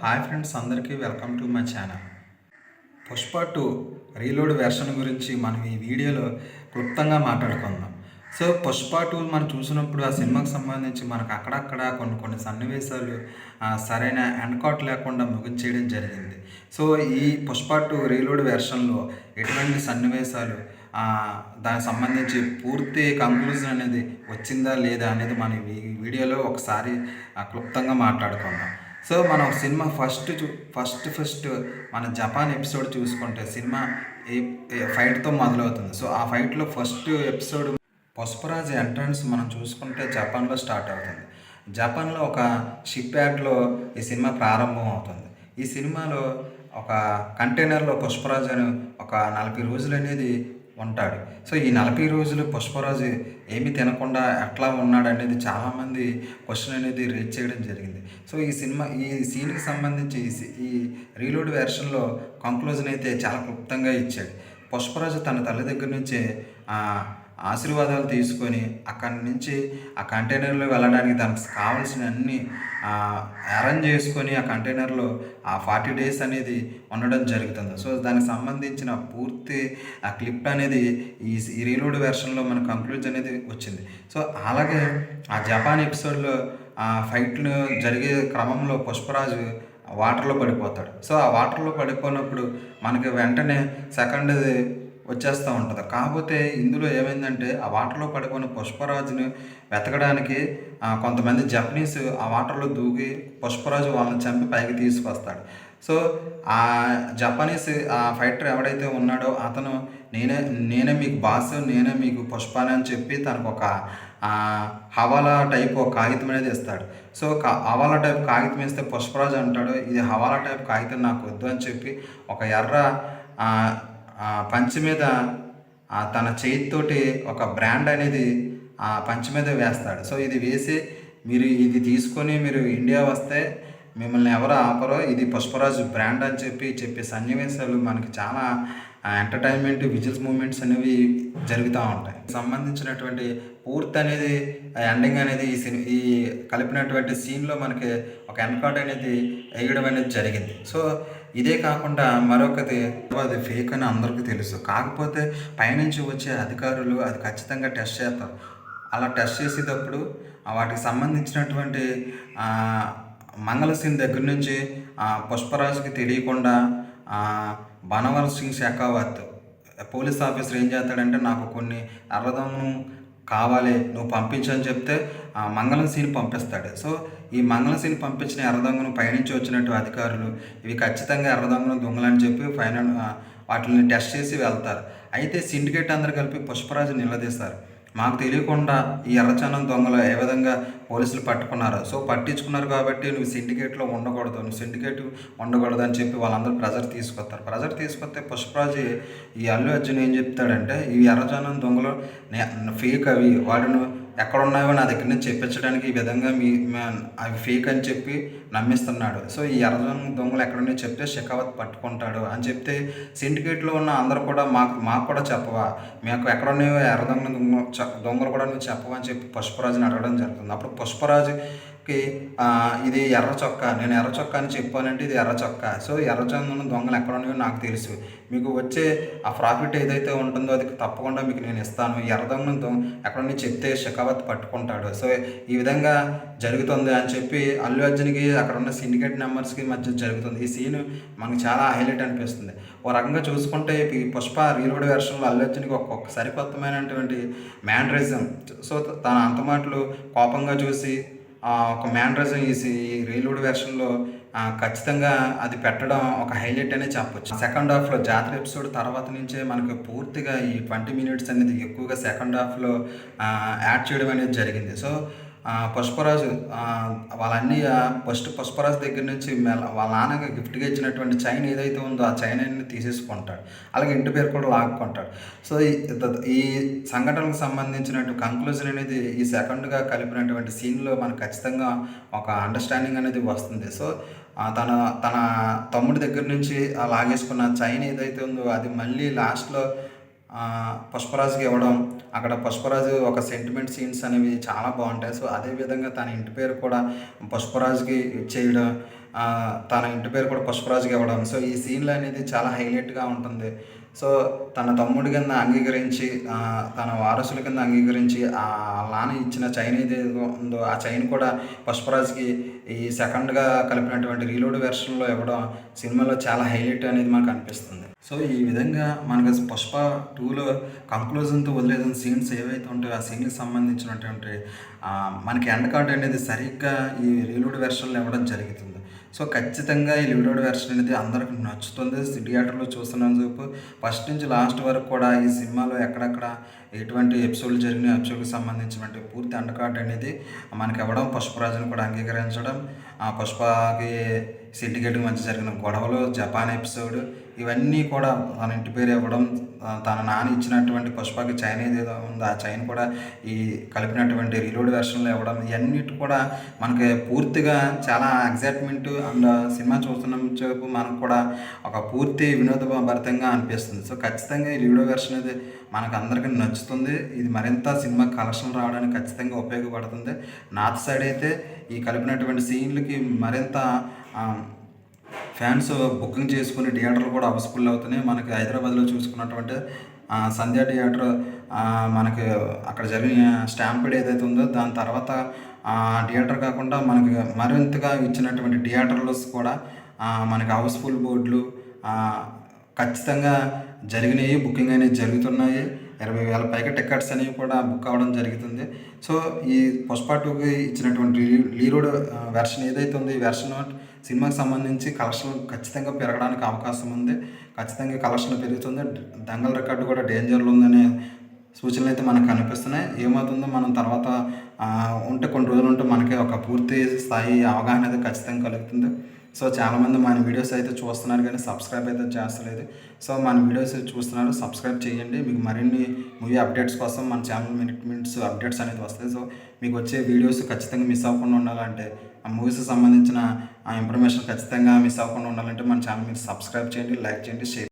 Hi friends, అందరికీ welcome to my channel. Pushpa 2 reload version గురించి మనం ఈ వీడియోలో క్లుప్తంగా మాట్లాడుకుందాం. సో పుష్ప 2 మనం చూసినప్పుడు ఆ సినిమాకి సంబంధించి మనకు అక్కడక్కడ కొన్ని కొన్ని సన్నివేశాలు సరైన ఎండ్ కట్ లేకుండా ముగించేయడం జరిగింది. సో ఈ పుష్ప 2 రీలోడ్ వెర్షన్లో ఎటువంటి సన్నివేశాలు దానికి సంబంధించి పూర్తి కంక్లూజన్ అనేది వచ్చిందా లేదా అనేది మనం ఈ వీడియోలో ఒకసారి క్లుప్తంగా మాట్లాడుకుందాం. సో మనం సినిమా ఫస్ట్ మన జపాన్ ఎపిసోడ్ చూసుకుంటే సినిమా ఫైట్తో మొదలవుతుంది. సో ఆ ఫైట్లో ఫస్ట్ ఎపిసోడ్ పుష్పరాజ్ ఎంట్రన్స్ మనం చూసుకుంటే జపాన్లో స్టార్ట్ అవుతుంది. జపాన్లో ఒక షిప్ యార్డ్లో ఈ సినిమా ప్రారంభం అవుతుంది. ఈ సినిమాలో ఒక కంటైనర్లో పుష్పరాజ్ అని ఒక 40 రోజులు అనేది ఉంటాడు. సో ఈ 40 రోజులు పుష్పరాజు ఏమీ తినకుండా ఎట్లా ఉన్నాడు అనేది చాలామంది క్వశ్చన్ అనేది రేజ్ చేయడం జరిగింది. సో ఈ సీన్కి సంబంధించి ఈ రీలోడ్ వెర్షన్లో కంక్లూజన్ అయితే చాలా క్లుప్తంగా ఇచ్చాడు. పుష్పరాజు తన తల్లి దగ్గర నుంచే ఆశీర్వాదాలు తీసుకొని అక్కడి నుంచి ఆ కంటైనర్లో వెళ్ళడానికి దానికి కావాల్సిన అన్ని అరేంజ్ చేసుకొని ఆ కంటైనర్లో ఆ 40 డేస్ అనేది ఉండడం జరుగుతుంది. సో దానికి సంబంధించిన పూర్తి ఆ క్లిప్ అనేది ఈ రీలోడ్ వెర్షన్లో మన కంక్లూజన్ అనేది వచ్చింది. సో అలాగే ఆ జపాన్ ఎపిసోడ్లో ఆ ఫైట్లు జరిగే క్రమంలో పుష్పరాజు వాటర్లో పడిపోతాడు. సో ఆ వాటర్లో పడిపోయినప్పుడు మనకి వెంటనే సెకండ్ వచ్చేస్తూ ఉంటుంది. కాకపోతే ఇందులో ఏమైందంటే ఆ వాటర్లో పడిపోయిన పుష్పరాజుని వెతకడానికి కొంతమంది జపనీస్ ఆ వాటర్లో దూకి పుష్పరాజు వాళ్ళని చంపి పైకి తీసుకొస్తాడు. సో ఆ జపనీస్ ఆ ఫైటర్ ఎవడైతే ఉన్నాడో అతను నేనే మీకు బాస్, నేనే మీకు పుష్పాని అని చెప్పి తనకు ఒక హవాలా టైప్ ఒక కాగితం అనేది ఇస్తాడు. సో హవాలా టైప్ కాగితం ఇస్తే పుష్పరాజు అంటాడు, ఇది హవాలా టైప్ కాగితం నాకు వద్దు అని చెప్పి ఒక ఎర్ర పంచి మీద తన చేతితోటి ఒక బ్రాండ్ అనేది పంచి మీద వేస్తాడు. సో ఇది వేసి మీరు ఇది తీసుకొని మీరు ఇండియా వస్తే మిమ్మల్ని ఎవరు ఆపరో, ఇది పుష్పరాజు బ్రాండ్ అని చెప్పే సన్నివేశాలు మనకి చాలా ఎంటర్టైన్మెంట్ విజువల్స్ మూమెంట్స్ అనేవి జరుగుతూ ఉంటాయి. సంబంధించినటువంటి పూర్తి అనేది ఎండింగ్ అనేది ఈ కలిపినటువంటి సీన్లో మనకి ఒక ఎండ్ కార్డ్ అనేది వేయడం అనేది జరిగింది. సో ఇదే కాకుండా మరొకటి, అది ఫేక్ అని అందరికీ తెలుసు. కాకపోతే పైనుంచి వచ్చే అధికారులు అది ఖచ్చితంగా టెస్ట్ చేస్తారు. అలా టెస్ట్ చేసేటప్పుడు వాటికి సంబంధించినటువంటి మంగళ సింగ్ దగ్గర నుంచి పుష్పరాజుకి తెలియకుండా బనవర్ సింగ్ షెకావత్ పోలీస్ ఆఫీసర్ ఏం చేస్తాడంటే, నాకు కొన్ని ఎర్రదొంగను కావాలి నువ్వు పంపించని చెప్తే మంగళం సీన్ పంపిస్తాడు. సో ఈ మంగళం సీన్ పంపించిన ఎర్రదొంగను పైనుంచి వచ్చినట్టు అధికారులు ఇవి ఖచ్చితంగా ఎర్రదొంగను దొంగలని చెప్పి వాటిని టెస్ట్ చేసి వెళ్తారు. అయితే సిండికేట్ అందరు కలిపి పుష్పరాజు నిలదీస్తారు. మాకు తెలియకుండా ఈ ఎర్రచందనం దొంగలు ఏ విధంగా పోలీసులు పట్టుకున్నారు, సో పట్టించుకున్నారు కాబట్టి నువ్వు సిండికేట్ ఉండకూడదు అని చెప్పి వాళ్ళందరూ ప్రెజర్ తీసుకొస్తే పుష్పరాజు ఈ అల్లు అర్జున్ ఏం చెప్తాడంటే, ఈ ఎర్రచందనం దొంగలు ఫేక్, అవి వాటిని ఎక్కడ ఉన్నాయో నా దగ్గర నుంచి చెప్పించడానికి ఈ విధంగా అవి ఫేక్ అని చెప్పి నమ్మిస్తున్నాడు. సో ఈ ఎర్రజొన్న దొంగలు ఎక్కడున్నాయో చెప్తే షెకావత్ పట్టుకుంటాడు అని చెప్తే సిండికేట్లో ఉన్న అందరూ కూడా మాకు కూడా చెప్పవా, మాకు ఎక్కడున్నాయో దొంగలు కూడా నువ్వు చెప్పవా అని చెప్పి పుష్పరాజుని అడగడం జరుగుతుంది. అప్పుడు పుష్పరాజుకి ఇది ఎర్ర చొక్కా, నేను ఎర్ర చొక్కా అని చెప్పానంటే ఇది ఎర్ర చొక్కా. సో ఎర్రచందనం దొంగలు ఎక్కడ ఉన్నాయో నాకు తెలుసు, మీకు వచ్చే ఆ ప్రాఫిట్ ఏదైతే ఉంటుందో అది తప్పకుండా మీకు నేను ఇస్తాను, ఎర్రదొంగను ఎక్కడన్నా చెప్తే షెకావత్ పట్టుకుంటాడు. సో ఈ విధంగా జరుగుతుంది అని చెప్పి అల్లు అర్జున్కి అక్కడ ఉన్న సిండికేట్ మెంబర్స్కి మధ్య జరుగుతుంది. ఈ సీన్ మనకు చాలా హైలైట్ అనిపిస్తుంది. ఓ రకంగా చూసుకుంటే ఈ పుష్ప రీలోడ్ వెర్షన్లో అల్లు అర్జున్కి ఒక్కొక్క సరికొత్తమైనటువంటి మ్యానరిజం. సో తన అంతమాటలు కోపంగా చూసి ఒక మ్యానరిజం ఈ రీలోడ్ వెర్షన్లో ఖచ్చితంగా అది పెట్టడం ఒక హైలైట్ అనే చెప్పొచ్చు. సెకండ్ హాఫ్లో జాతర ఎపిసోడ్ తర్వాత నుంచే మనకు పూర్తిగా ఈ 20 మినిట్స్ అనేది ఎక్కువగా సెకండ్ హాఫ్లో యాడ్ చేయడం అనేది జరిగింది. సో పుష్పరాజు వాళ్ళన్నీ పుష్పరాజు దగ్గర నుంచి వాళ్ళ నాన్నకి గిఫ్ట్గా ఇచ్చినటువంటి చైన్ ఏదైతే ఉందో ఆ చైన్ అన్ని తీసేసుకుంటాడు. అలాగే ఇంటి పేరు కూడా లాక్కుంటాడు. సో ఈ సంఘటనకు సంబంధించినట్టు కంక్లూజన్ అనేది ఈ సెకండ్గా కలిపినటువంటి సీన్లో మనకు ఖచ్చితంగా ఒక అండర్స్టాండింగ్ అనేది వస్తుంది. సో తన తమ్ముడి దగ్గర నుంచి లాగేసుకున్న చైన్ ఏదైతే ఉందో అది మళ్ళీ లాస్ట్లో పుష్పరాజుకి ఇవ్వడం, అక్కడ పుష్పరాజు ఒక సెంటిమెంట్ సీన్స్ అనేవి చాలా బాగుంటాయి. సో అదేవిధంగా తన ఇంటి పేరు కూడా పుష్పరాజుకి ఇచ్చేయడం, తన ఇంటి పేరు కూడా పుష్పరాజుకి ఇవ్వడం. సో ఈ సీన్లు అనేది చాలా హైలైట్గా ఉంటుంది. సో తన తమ్ముడి కింద అంగీకరించి, తన వారసుల కింద అంగీకరించి నాన్న ఇచ్చిన చైన్ ఏదేదో ఉందో ఆ చైన్ కూడా పుష్పరాజ్‌కి ఈ సెకండ్‌గా కలిపినటువంటి రీలోడ్ వెర్షన్‌లో ఇవ్వడం సినిమాలో చాలా హైలైట్ అనేది మనకు అనిపిస్తుంది. సో ఈ విధంగా మనకు 'పుష్ప 2లో కంక్లూజన్‌తో వదిలేసిన సీన్స్ ఏవైతే ఉంటాయో ఆ సీన్‌కి సంబంధించినటువంటి మనకి ఎండ్ కార్డ్ అనేది సరిగ్గా ఈ రీలోడ్ వెర్షన్‌లో ఇవ్వడం జరుగుతుంది. సో ఖచ్చితంగా ఈ రీలోడ్ వెర్షన్ అనేది అందరికి నచ్చుతుంది. థియేటర్‌లో చూస్తున్నంతసేపు ఫస్ట్ నుంచి లాస్ట్ వరకు కూడా ఈ సినిమాలో ఎక్కడెక్కడ ఎటువంటి ఎపిసోడ్‌లు జరిగినాయో ఎపిసోడ్‌కి సంబంధించినటువంటి పూర్తి ఎండ్ కార్డ్ అనేది మనకి ఇవ్వడం, పుష్పరాజుని కూడా అంగీకరించడం, పుష్పకి సిండికేట్‌కి మధ్య జరిగిన గొడవలు, జపాన్ ఎపిసోడ్ ఇవన్నీ కూడా తన ఇంటి పేరు ఇవ్వడం, తన నాన్న ఇచ్చినటువంటి పుష్పకి చైన్ ఏదేదో ఉందో ఆ చైన్ కూడా ఈ కలిపినటువంటి రీలోడ్ వెర్షన్‌లో ఇవ్వడం, ఇవన్నిటి కూడా మనకి పూర్తిగా చాలా ఎక్సైట్‌మెంట్ అండ్ సినిమా చూస్తున్నంతసేపు మనకు కూడా ఒక పూర్తి వినోదభరితంగా అనిపిస్తుంది. సో ఖచ్చితంగా ఈ రీలోడ్ వెర్షన్ అనేది మనకు అందరికీ నచ్చుతుంది. ఇది మరింత సినిమా కలెక్షన్లు రావడానికి ఖచ్చితంగా ఉపయోగపడుతుంది. నార్త్ సైడ్ అయితే ఈ కలిపినటువంటి సీన్‌లకి మరింత ఫ్యాన్స్ బుకింగ్ చేసుకుని థియేటర్లు కూడా హౌస్‌ఫుల్ అవుతున్నాయి. మనకి హైదరాబాద్‌లో చూసుకున్నటువంటి సంధ్యా థియేటర్, మనకి అక్కడ జరిగిన స్టాంపిడ్ ఏదైతే ఉందో దాని తర్వాత థియేటర్ కాకుండా మనకి మరింతగా ఇచ్చినటువంటి థియేటర్స్ కూడా మనకి హౌస్‌ఫుల్ బోర్డులు ఖచ్చితంగా జరిగినాయి. బుకింగ్ అనేది జరుగుతున్నాయి. 20,000 పైగా టికెట్స్ అనేవి కూడా బుక్ అవ్వడం జరుగుతుంది. సో ఈ 'పుష్ప 2'కి ఇచ్చినటువంటి రీలోడ్ వెర్షన్ ఏదైతే ఉందో ఈ వెర్షన్ సినిమాకి సంబంధించి కలెక్షన్లు ఖచ్చితంగా పెరగడానికి అవకాశం ఉంది. ఖచ్చితంగా కలెక్షన్లు పెరుగుతుంది. దంగల్ రికార్డు కూడా డేంజర్‌లో ఉందనే సూచనలు అయితే మనకు కనిపిస్తున్నాయి. ఏమవుతుందో మనం తర్వాత ఉంటే కొన్ని రోజులు ఉంటే మనకి ఒక పూర్తి స్థాయి అవగాహన అయితే ఖచ్చితంగా కలుగుతుంది. సో చాలామంది మన వీడియోస్ అయితే చూస్తున్నారు కానీ సబ్స్క్రైబ్ అయితే చేస్తలేదు. సో మన వీడియోస్ చూస్తున్నారు, సబ్స్క్రైబ్ చేయండి. మీకు మరిన్ని మూవీ అప్డేట్స్ కోసం మన ఛానల్ మినిట్స్ అప్డేట్స్ అనేది వస్తాయి. సో మీకు వచ్చే వీడియోస్ ఖచ్చితంగా మిస్ అవ్వకుండా ఉండాలంటే, ఆ మూవీస్కి సంబంధించిన ఆ ఇన్ఫర్మేషన్ ఖచ్చితంగా మిస్ అవ్వకుండా ఉండాలంటే మన ఛానల్ మీరు సబ్స్క్రైబ్ చేయండి, లైక్ చేయండి, షేర్